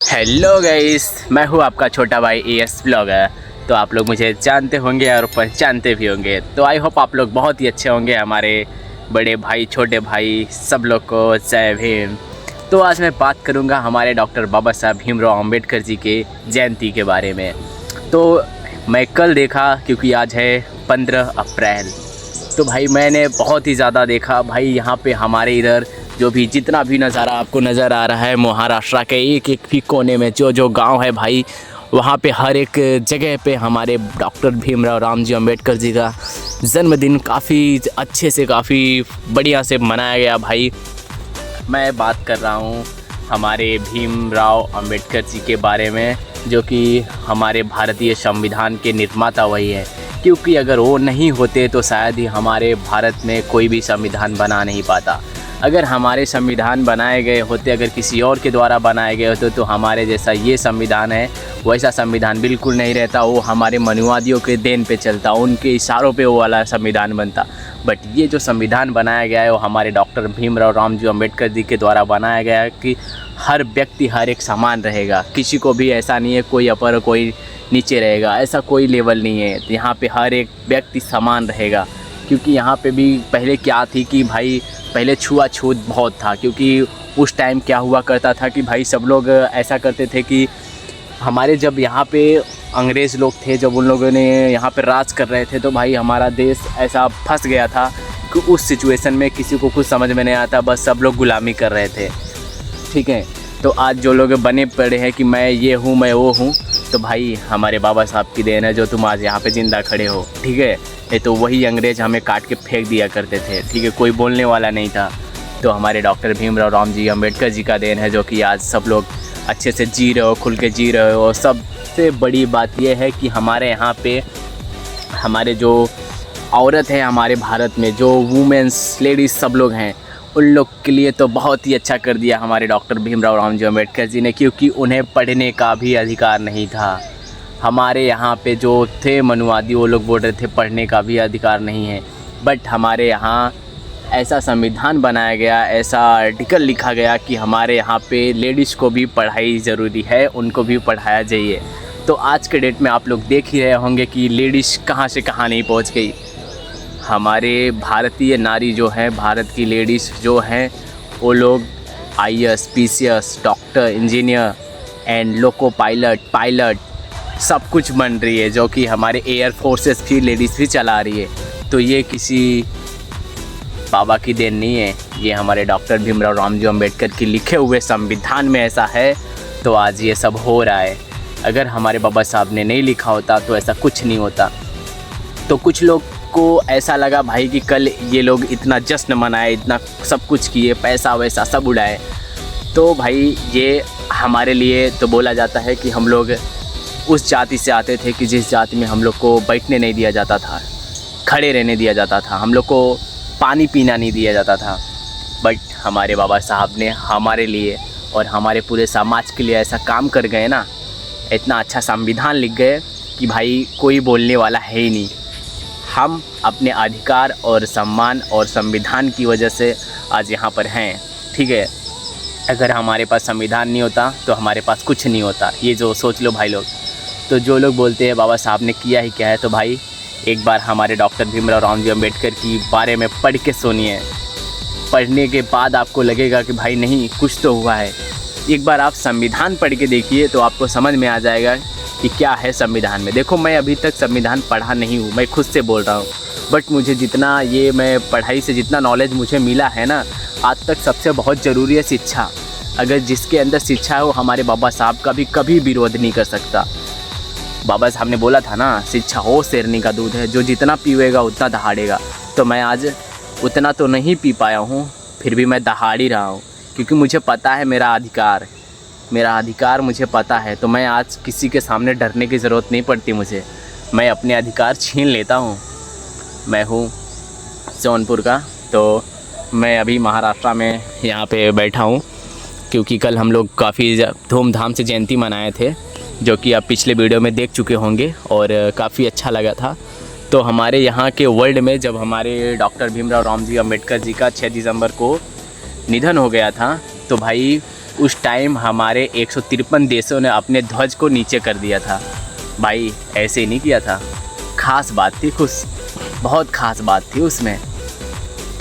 Hello guys, मैं हूँ आपका छोटा भाई एएस ब्लॉगर। तो आप लोग मुझे जानते होंगे और पहचानते भी होंगे। तो आई होप आप लोग बहुत ही अच्छे होंगे। हमारे बड़े भाई, छोटे भाई, सब लोग को जय भीम। तो आज मैं बात करूँगा हमारे डॉक्टर बाबा साहब भीमराव अंबेडकर जी के जयंती के बारे में। तो मैं कल देखा, क्योंकि आज है 15 अप्रैल। तो भाई मैंने बहुत ही ज़्यादा देखा भाई। यहाँ पे हमारे इधर जो भी जितना भी नज़ारा आपको नज़र आ रहा है, महाराष्ट्र के एक एक भी कोने में जो जो गांव है भाई, वहाँ पे हर एक जगह पे हमारे डॉक्टर भीमराव रामजी अंबेडकर जी का जन्मदिन काफ़ी अच्छे से, काफ़ी बढ़िया से मनाया गया भाई। मैं बात कर रहा हूँ हमारे भीमराव अंबेडकर जी के बारे में, जो कि हमारे भारतीय संविधान के निर्माता वही है। क्योंकि अगर वो नहीं होते तो शायद ही हमारे भारत में कोई भी संविधान बना नहीं पाता। अगर हमारे संविधान बनाए गए होते, अगर किसी और के द्वारा बनाए गए होते, तो हमारे जैसा ये संविधान है वैसा संविधान बिल्कुल नहीं रहता। वो हमारे मनुवादियों के देन पे चलता, उनके इशारों पे वो वाला संविधान बनता। बट ये जो संविधान बनाया गया है वो हमारे डॉक्टर भीमराव रामजी अंबेडकर जी के द्वारा बनाया गया है कि हर व्यक्ति हर एक समान रहेगा। किसी को भी ऐसा नहीं है कोई अपर कोई नीचे रहेगा, ऐसा कोई लेवल नहीं है। यहाँ पे हर एक व्यक्ति समान रहेगा। क्योंकि यहाँ पे भी पहले क्या थी कि भाई, पहले छुआछूत बहुत था। क्योंकि उस टाइम क्या हुआ करता था कि भाई सब लोग ऐसा करते थे कि हमारे जब यहाँ पे अंग्रेज़ लोग थे, जब उन लोगों ने यहाँ पे राज कर रहे थे, तो भाई हमारा देश ऐसा फंस गया था कि उस सिचुएशन में किसी को कुछ समझ में नहीं आता, बस सब लोग गुलामी कर रहे थे। ठीक है, तो आज जो लोग बने पड़े हैं कि मैं ये हूँ, मैं वो हूँ, तो भाई हमारे बाबा साहब की देन है जो तुम आज यहाँ पे ज़िंदा खड़े हो। ठीक है, ये तो वही अंग्रेज़ हमें काट के फेंक दिया करते थे। ठीक है, कोई बोलने वाला नहीं था। तो हमारे डॉक्टर भीमराव रामजी अंबेडकर जी का देन है जो कि आज सब लोग अच्छे से जी रहे हो, खुल के जी रहे हो। और सबसे बड़ी बात यह है कि हमारे यहाँ पे हमारे जो औरत है हमारे भारत में, जो वुमेंस लेडीज़ सब लोग हैं, उन लोग के लिए तो बहुत ही अच्छा कर दिया हमारे डॉक्टर भीमराव रामजी अंबेडकर जी ने। क्योंकि उन्हें पढ़ने का भी अधिकार नहीं था। हमारे यहाँ पे जो थे मनुवादी, वो लोग बोल रहे थे पढ़ने का भी अधिकार नहीं है। बट हमारे यहाँ ऐसा संविधान बनाया गया, ऐसा आर्टिकल लिखा गया कि हमारे यहाँ पे लेडीज़ को भी पढ़ाई ज़रूरी है, उनको भी पढ़ाया जाइए। तो आज के डेट में आप लोग देख ही रहे होंगे कि लेडीज़ कहाँ से कहाँ नहीं पहुँच गई। हमारे भारतीय नारी जो है, भारत की लेडीज़ जो हैं, वो लोग IAS, PCS, doctor, engineer and loco pilot सब कुछ बन रही है, जो कि हमारे एयर फोर्सेस की लेडीज़ भी चला रही है। तो ये किसी बाबा की देन नहीं है, ये हमारे डॉक्टर भीमराव रामजी अंबेडकर की लिखे हुए संविधान में ऐसा है, तो आज ये सब हो रहा है। अगर हमारे बाबा साहब ने नहीं लिखा होता तो ऐसा कुछ नहीं होता। तो कुछ लोग को ऐसा लगा भाई कि कल ये लोग इतना जश्न मनाए, इतना सब कुछ किए, पैसा वैसा सब उड़ाए। तो भाई ये हमारे लिए तो बोला जाता है कि हम लोग उस जाति से आते थे कि जिस जाति में हम लोग को बैठने नहीं दिया जाता था, खड़े रहने दिया जाता था, हम लोग को पानी पीना नहीं दिया जाता था। बट हमारे बाबा साहब ने हमारे लिए और हमारे पूरे समाज के लिए ऐसा काम कर गए ना, इतना अच्छा संविधान लिख गए कि भाई कोई बोलने वाला है ही नहीं। हम अपने अधिकार और सम्मान और संविधान की वजह से आज यहाँ पर हैं। ठीक है, अगर हमारे पास संविधान नहीं होता तो हमारे पास कुछ नहीं होता। ये जो सोच लो भाई लोग। तो जो लोग बोलते हैं बाबा साहब ने किया ही क्या है, तो भाई एक बार हमारे डॉक्टर भीमराव रामजी अंबेडकर की बारे में पढ़ के सुनिए। पढ़ने के बाद आपको लगेगा कि भाई नहीं, कुछ तो हुआ है। एक बार आप संविधान पढ़ के देखिए तो आपको समझ में आ जाएगा कि क्या है संविधान में। देखो, मैं अभी तक संविधान पढ़ा नहीं हूँ, मैं खुद से बोल रहा हूँ। बट मुझे जितना ये मैं पढ़ाई से जितना नॉलेज मुझे मिला है ना, आज तक सबसे बहुत ज़रूरी है शिक्षा। अगर जिसके अंदर शिक्षा है वो हमारे बाबा साहब का भी कभी विरोध नहीं कर सकता। बाबा साहब ने बोला था ना, शिक्षा हो शेरनी का दूध है, जो जितना पीवेगा उतना दहाड़ेगा। तो मैं आज उतना तो नहीं पी पाया हूँ, फिर भी मैं दहाड़ ही रहा हूँ। क्योंकि मुझे पता है मेरा अधिकार मुझे पता है। तो मैं आज किसी के सामने डरने की ज़रूरत नहीं पड़ती मुझे। मैं अपने अधिकार छीन लेता हूँ। मैं हूँ जौनपुर का, तो मैं अभी महाराष्ट्र में यहाँ पे बैठा हूँ। क्योंकि कल हम लोग काफ़ी धूमधाम से जयंती मनाए थे, जो कि आप पिछले वीडियो में देख चुके होंगे, और काफ़ी अच्छा लगा था। तो हमारे यहाँ के वर्ल्ड में जब हमारे डॉक्टर भीमराव रामजी अंबेडकर जी का 6 दिसंबर को निधन हो गया था, तो भाई उस टाइम हमारे 153 देशों ने अपने ध्वज को नीचे कर दिया था। भाई ऐसे नहीं किया था, ख़ास बात थी, खुश बहुत ख़ास बात थी उसमें,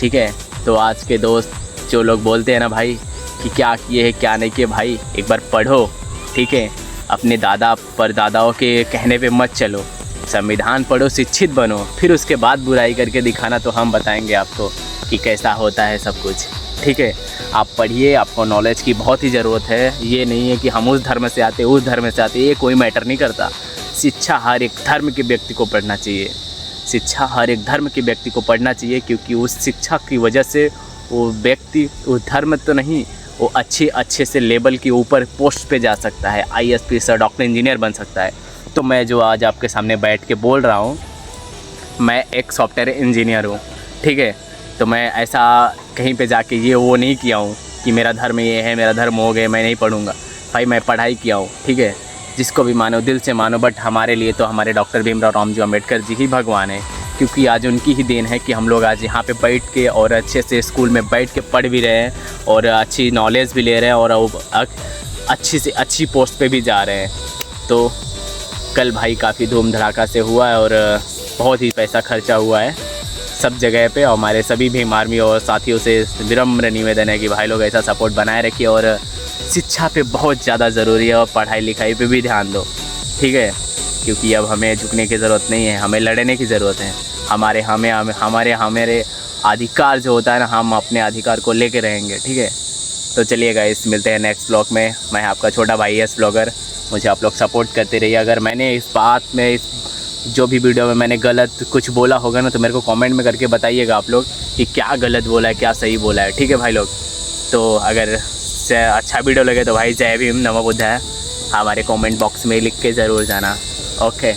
ठीक है। तो आज के दोस्त जो लोग बोलते हैं ना भाई कि क्या किए है क्या नहीं किए, भाई एक बार पढ़ो, ठीक है। अपने दादा परदादाओं के कहने पे मत चलो, संविधान पढ़ो, शिक्षित बनो, फिर उसके बाद बुराई करके दिखाना तो हम बताएंगे आपको कि कैसा होता है सब कुछ, ठीक है। आप पढ़िए, आपको नॉलेज की बहुत ही ज़रूरत है। ये नहीं है कि हम उस धर्म से आते उस धर्म से आते, ये कोई मैटर नहीं करता। शिक्षा हर एक धर्म के व्यक्ति को पढ़ना चाहिए, शिक्षा हर एक धर्म के व्यक्ति को पढ़ना चाहिए, क्योंकि उस शिक्षा की वजह से वो व्यक्ति उस धर्म तो नहीं, वो अच्छे से लेवल के ऊपर पोस्ट पे जा सकता है, IAS ऑफिसर, डॉक्टर, इंजीनियर बन सकता है। तो मैं जो आज आपके सामने बैठ के बोल रहा हूँ, मैं एक सॉफ्टवेयर इंजीनियर हूँ, ठीक है। तो मैं ऐसा कहीं पे जाके ये वो नहीं किया हूँ कि मेरा धर्म ये है, मेरा धर्म हो गया, मैं नहीं पढ़ूँगा। भाई मैं पढ़ाई किया हूँ, ठीक है, जिसको भी मानो दिल से मानो, बट हमारे लिए तो हमारे डॉक्टर भीमराव रामजी अम्बेडकर जी ही भगवान है, क्योंकि आज उनकी ही देन है कि हम लोग आज यहाँ पे बैठ के और अच्छे से स्कूल में बैठ के पढ़ भी रहे हैं और अच्छी नॉलेज भी ले रहे हैं और अच्छी से अच्छी पोस्ट पे भी जा रहे हैं। तो कल भाई काफ़ी धूम धड़ाका से हुआ है और बहुत ही पैसा खर्चा हुआ है सब जगह पे। और हमारे सभी भीम आर्मी और साथियों से विनम्र निवेदन है कि भाई लोग ऐसा सपोर्ट बनाए रखिए और शिक्षा पे बहुत ज़्यादा ज़रूरी है और पढ़ाई लिखाई पे भी ध्यान दो, ठीक है। क्योंकि अब हमें झुकने की ज़रूरत नहीं है, हमें लड़ने की ज़रूरत है। हमारे अधिकार जो होता है ना, हम अपने अधिकार को लेके रहेंगे, ठीक है। तो चलिए गाइस, मिलते हैं नेक्स्ट ब्लॉग में। मैं आपका छोटा भाई एस ब्लॉगर, मुझे आप लोग सपोर्ट करते रहिए। अगर मैंने इस बात में जो भी वीडियो में मैंने गलत कुछ बोला होगा ना, तो मेरे को कमेंट में करके बताइएगा आप लोग कि क्या गलत बोला है, क्या सही बोला है, ठीक है भाई लोग। तो अगर अच्छा वीडियो लगे तो भाई जय भीम, नमो बुद्धाय, हमारे कमेंट बॉक्स में लिख के ज़रूर जाना। ओके।